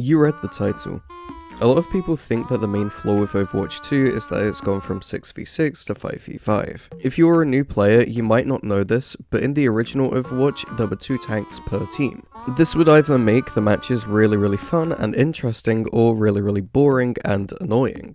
You read the title. A lot of people think that the main flaw with Overwatch 2 is that it's gone from 6v6 to 5v5. If you are a new player, you might not know this, but in the original Overwatch, there were 2 tanks per team. This would either make the matches really fun and interesting, or really boring and annoying.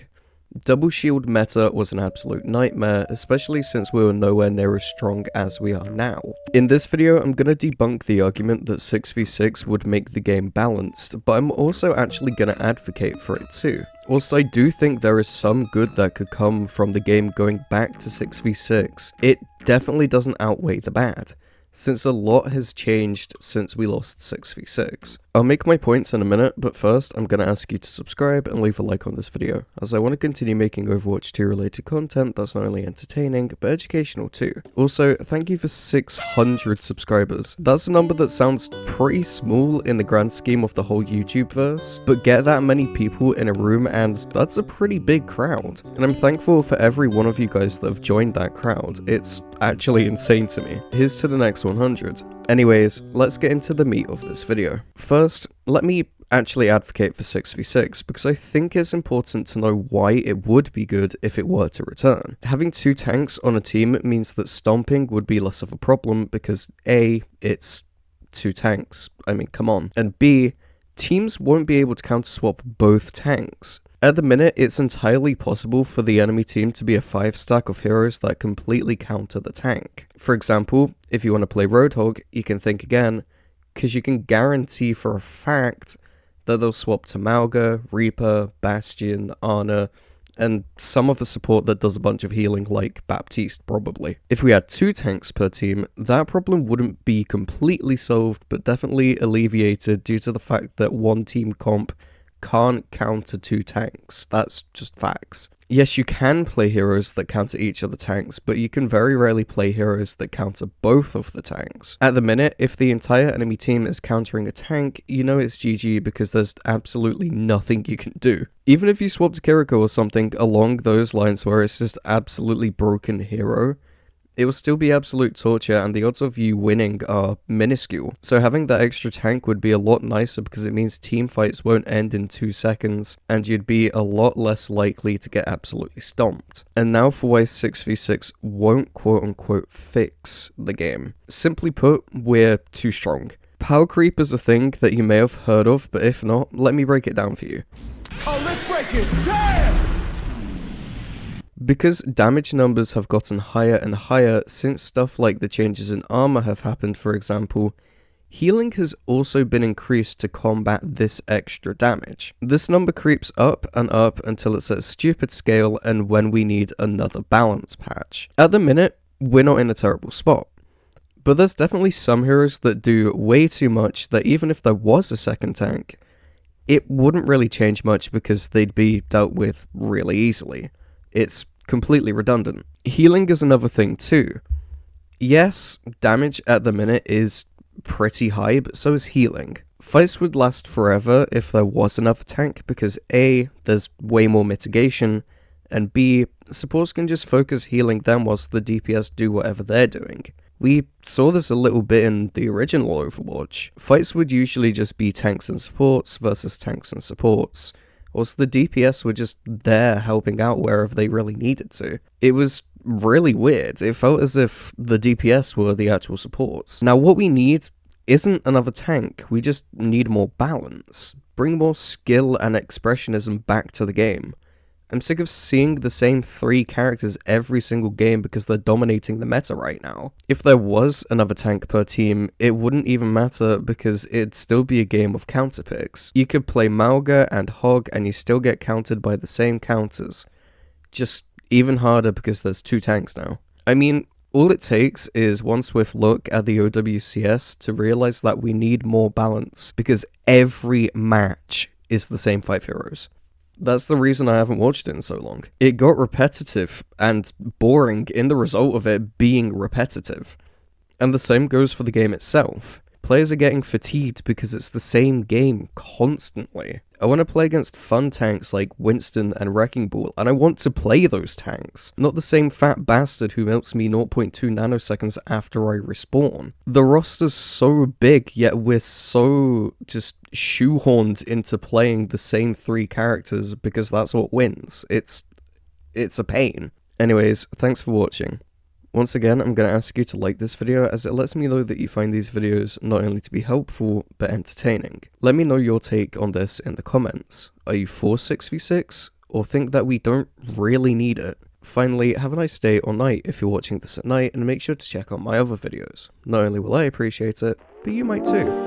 Double shield meta was an absolute nightmare, especially since we were nowhere near as strong as we are now. In this video, I'm gonna debunk the argument that 6v6 would make the game balanced, but I'm also actually gonna advocate for it too. Whilst I do think there is some good that could come from the game going back to 6v6, it definitely doesn't outweigh the bad, since a lot has changed since we lost 6v6. I'll make my points in a minute, but first I'm going to ask you to subscribe and leave a like on this video, as I want to continue making Overwatch 2 related content that's not only entertaining, but educational too. Also, thank you for 600 subscribers. That's a number that sounds pretty small in the grand scheme of the whole YouTube-verse, but get that many people in a room and that's a pretty big crowd. And I'm thankful for every one of you guys that have joined that crowd. It's actually insane to me. Here's to the next 100. Anyways, let's get into the meat of this video. First, let me actually advocate for 6v6, because I think it's important to know why it would be good if it were to return. Having 2 tanks on a team means that stomping would be less of a problem, because A, it's 2 tanks, I mean come on, and B, teams won't be able to counter-swap both tanks. At the minute, it's entirely possible for the enemy team to be a 5-stack of heroes that completely counter the tank. For example, if you want to play Roadhog, you can think again, because you can guarantee for a fact that they'll swap to Mauga, Reaper, Bastion, Ana, and some of the support that does a bunch of healing like Baptiste probably. If we had 2 tanks per team, that problem wouldn't be completely solved, but definitely alleviated due to the fact that one team comp can't counter 2 tanks. That's just facts. Yes, you can play heroes that counter each of the tanks, but you can very rarely play heroes that counter both of the tanks. At the minute, if the entire enemy team is countering a tank, you know it's GG because there's absolutely nothing you can do. Even if you swap to KarQ or something along those lines where it's just absolutely broken hero, it will still be absolute torture and the odds of you winning are minuscule. So having that extra tank would be a lot nicer because it means team fights won't end in 2 seconds and you'd be a lot less likely to get absolutely stomped. And now for why 6v6 won't quote unquote fix the game. Simply put, we're too strong. Power creep is a thing that you may have heard of, but if not, let me break it down for you. Oh, let's break it down! Because damage numbers have gotten higher and higher since stuff like the changes in armor have happened, for example, healing has also been increased to combat this extra damage. This number creeps up and up until it's at a stupid scale and when we need another balance patch. At the minute, we're not in a terrible spot, but there's definitely some heroes that do way too much that even if there was a second tank, it wouldn't really change much because they'd be dealt with really easily. It's completely redundant. Healing is another thing too. Yes, damage at the minute is pretty high, but so is healing. Fights would last forever if there was another tank because A, there's way more mitigation, and B, supports can just focus healing them whilst the DPS do whatever they're doing. We saw this a little bit in the original Overwatch. Fights would usually just be tanks and supports versus tanks and supports, whilst the DPS were just there helping out wherever they really needed to. It was really weird. It felt as if the DPS were the actual supports. Now what we need isn't another tank, we just need more balance. Bring more skill and expressionism back to the game. I'm sick of seeing the same 3 characters every single game because they're dominating the meta right now. If there was another tank per team, it wouldn't even matter because it'd still be a game of counter picks. You could play Mauga and Hog and you still get countered by the same counters. Just even harder because there's 2 tanks now. I mean, all it takes is one swift look at the OWCS to realize that we need more balance because every match is the same 5 heroes. That's the reason I haven't watched it in so long. It got repetitive and boring in the result of it being repetitive. And the same goes for the game itself. Players are getting fatigued because it's the same game constantly. I want to play against fun tanks like Winston and Wrecking Ball, and I want to play those tanks, not the same fat bastard who melts me 0.2 nanoseconds after I respawn. The roster's so big, yet we're so just shoehorned into playing the same 3 characters because that's what wins. It's a pain. Anyways, thanks for watching. Once again, I'm going to ask you to like this video as it lets me know that you find these videos not only to be helpful, but entertaining. Let me know your take on this in the comments. Are you for 6v6, or think that we don't really need it? Finally, have a nice day or night if you're watching this at night, and make sure to check out my other videos. Not only will I appreciate it, but you might too.